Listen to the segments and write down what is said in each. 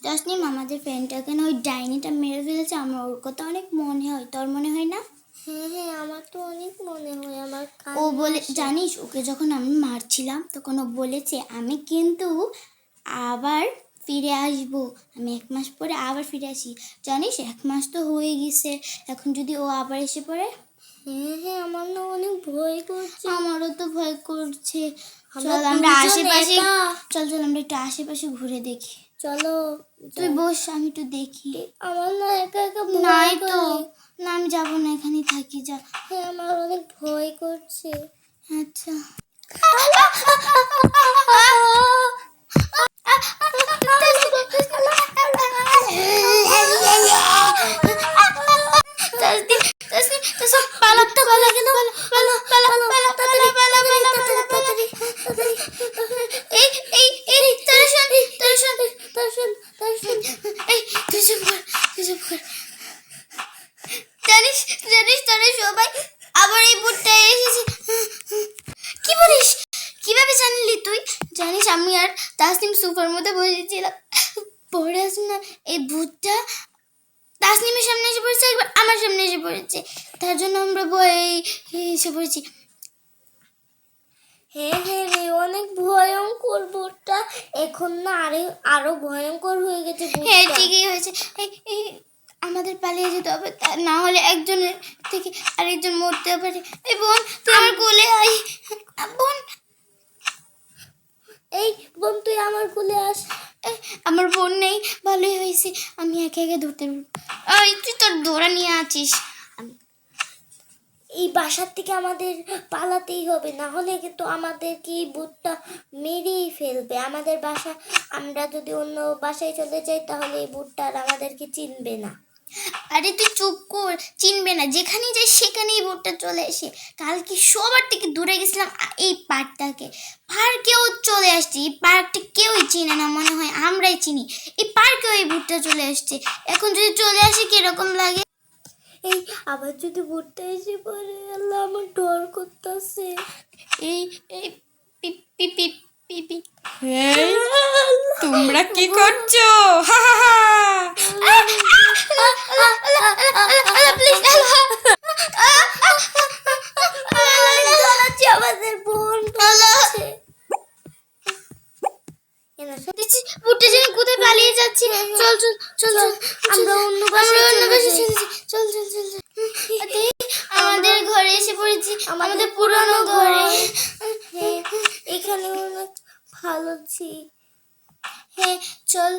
তাসনিম আমাদের ফ্রেন্ডটাকে না ওই ডাইনিটা মেরে ফেলেছে। আমার ওর কথা অনেক মনে হয়, তোর মনে হয় না? হ্যাঁ আমার তো অনেক মনে হয়। আমার ও বলে জানিস, ওকে যখন আমি মারছিলাম তখন ও বলেছে আমি কিন্তু আবার ফিরে আসব, আমি 1 মাস পরে আবার ফিরে আসি। জানিস 1 মাস তো হয়ে গেছে, এখন যদি ও আবার এসে পড়ে। হ্যাঁ আমার না অনেক ভয় করছে। আমারও তো ভয় করছে। চল আমরা আশেপাশে চল আমরা একটু আশেপাশে ঘুরে দেখি। চলো তুই বস, আমি একটু দেখি। আমার না একা একা নাই তো, না আমি যাবো না, এখানেই থাকি, যা। হ্যাঁ আমার অনেক ভয় করছে। আচ্ছা জানিস জানিস তোরা সবাই আবার এই বুটটা এসেছে। কি বলিস? কিভাবে জানলি তুই? জানিস আমি আর তাসনিম সোফার মধ্যে বসেছিলাম, পরে আসুন না এই ভূতটা তাসনিমের সামনে এসে পড়েছে, একবার আমার সামনে এসে পড়েছে, তার জন্য আমরা ভয়ে এসে পড়েছি। হ্যাঁ হ্যাঁ রে অনেক ভয়ঙ্কর ভূতটা, এখন না আরো ভয়ঙ্কর হয়ে গেছে। হ্যাঁ ঠিকই হয়েছে, আমাদের পালিয়ে যেতে হবে, তা না হলে একজনের থেকে আরেকজন মরতে পারে। এই বোন তুই আমার কোলে আয়। বোন, এই বোন তুই আমার কোলে আস। আমার বোন নেই, ভালোই হয়েছে, আমি একে একে ধরতে পারবো। তুই তোর দৌড়া নিয়ে আছিস। এই বাসার থেকে আমাদের পালাতেই হবে, না হলে কিন্তু আমাদেরকে এই ভূতটা মেরেই ফেলবে। আমাদের বাসা, আমরা যদি অন্য বাসায় চলে যাই তাহলে এই ভূতটা আর আমাদেরকে চিনবে না। আরে তুই চুপ কর, চিনবে না, যেখানেই যাই সেখানেই ভূতটা চলে আসে। কালকে সবার থেকে দূরে গেছিলাম এই পার্কটাকে, পার্কেও চলে আসছে। এই পার্কটা কেউই চিনে না, মনে হয় আমরাই চিনি। এই পার্কেও এই ভূতটা চলে আসছে, এখন যদি চলে আসে কিরকম লাগে? এই আবার যদি ভূতটা এসে পড়ে, আল্লাহ আমার ডর করতেছে। এই এই P P P P P তোমরা কি করছো? আমাদের বোন ভুট্টা যেন কোথায় পালিয়ে যাচ্ছে। চল চল চল চল, আমরা অন্য বাসায় চল চল চল চল। আমাদের ঘরে এসে পড়েছি, আমাদের পুরনো ঘরে। এখানে অনেক ভালো ছি। হ্যাঁ চল।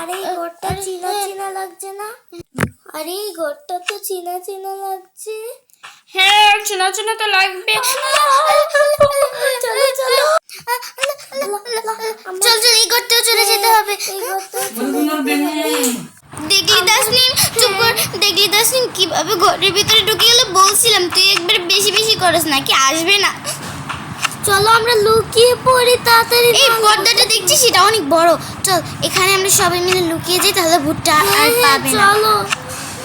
আরে এই ঘরটা চিনা চিনা লাগছে না? আরে এই ঘরটা তো চিনা চিনা লাগছে। হ্যাঁ চেনা চেনা তো লাগবে। চলো চলো চল চল, এই ঘরটাও চলে যেতে হবে। দেখলি তাসনিম, চুপ কর। দেখলি তাসনিম কিভাবে ঘরের ভিতরে ঢুকে গেল? বলছিলাম তুই একবার বেশি বেশি করিস নাকি, আসবে না। চলো আমরা লুকিয়ে পড়ি তাড়াতাড়ি। এই পর্দাটা দেখছিস, এটা অনেক বড়। চল এখানে আমরা সবাই মিলে লুকিয়ে যাই, তাহলে ভূতটা আর পাবে না। চলো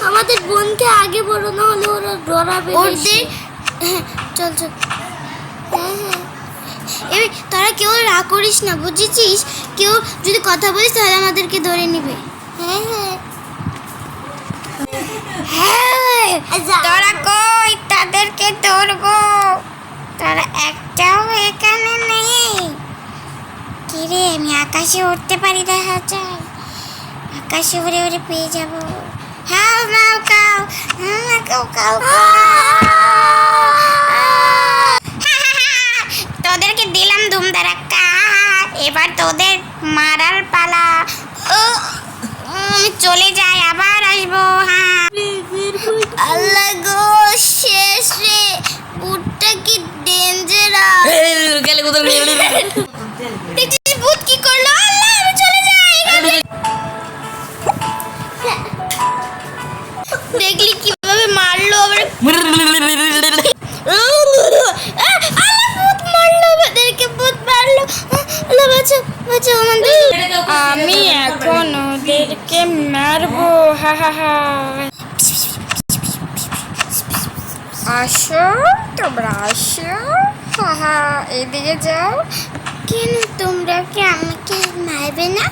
আমাদের বোনকে আগে বলো, না হলে ওরা ডরাবে বেশি। হ্যাঁ চল চল। এই তোরা কেউ রাগ করিস না, বুঝেছিস? কেউ যদি কথা বলিস তাহলে আমাদেরকে ধরে নেবে। হ্যাঁ তোরা কই? তাদেরকে ধরবো। তারা একটাও এখানে নেই। কিরে আমি আকাশে উঠতে পারি, দেখা যায় আকাশে উড়ে উড়ে পেয়ে যাবো। হাও নাও কাও, কাও কাও। তোদেরকে দিলাম ধুম ধারাক্কা, এবার তোদের মারার পালা। আমি চলে যাই, আবার আসবো। হ্যাঁ আল্লাহ গো, শেষ রে। ভূতটা কি ডেঞ্জারাস। দেখছিস ভূত কি করলো? আল্লাহ আমি চলে যাই। দেখলি কিভাবে মারলো আবার। আমি এখন ওদেরকে মারবো। আসো তোমরা আসো, এদিকে যাও। কেন তোমরা কি আমাকে মারবে না?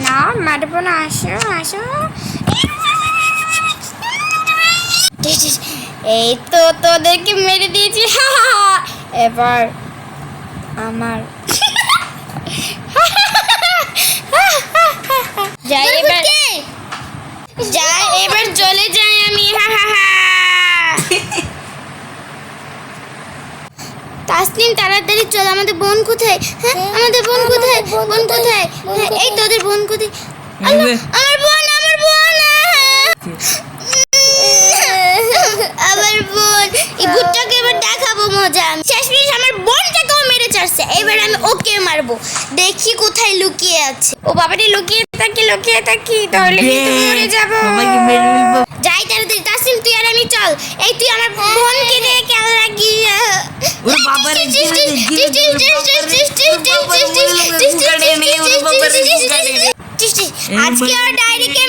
না মারবো না, আসো আসো। এই তো তোদেরকে মেরে দিয়েছি, হা হা হা। এবার আমার যাই এবার, যাই এবার চলে যাই আমি, হা হা হা। তাসনিম তাড়াতাড়ি চল, আমাদের বোন কোথায়? হ্যাঁ আমাদের বোন কোথায়? বোন কোথায়? হ্যাঁ, এই তোদের বোন কোথায়? আল্লাহ, আমার বোন, আমার বোন, আমার বোন। এই ভূতটাকে এবার দেখাবো মজা। শেষমেশ আমার বোনটাকেও মেরে ছাড়ছে, এবার আমি ওকে মারবো। দেখি কোথায় লুকিয়ে আছে। ও বাবারে, লুকিয়ে থাকি তাহলে কিন্তু মরে যাবো। যাই তাড়াতাড়ি, তাসনিম তুই আর আমি চল। এই তুই আমার বোনকে দেখে কেমন লাগি। আজকে আর ডায়েরিকে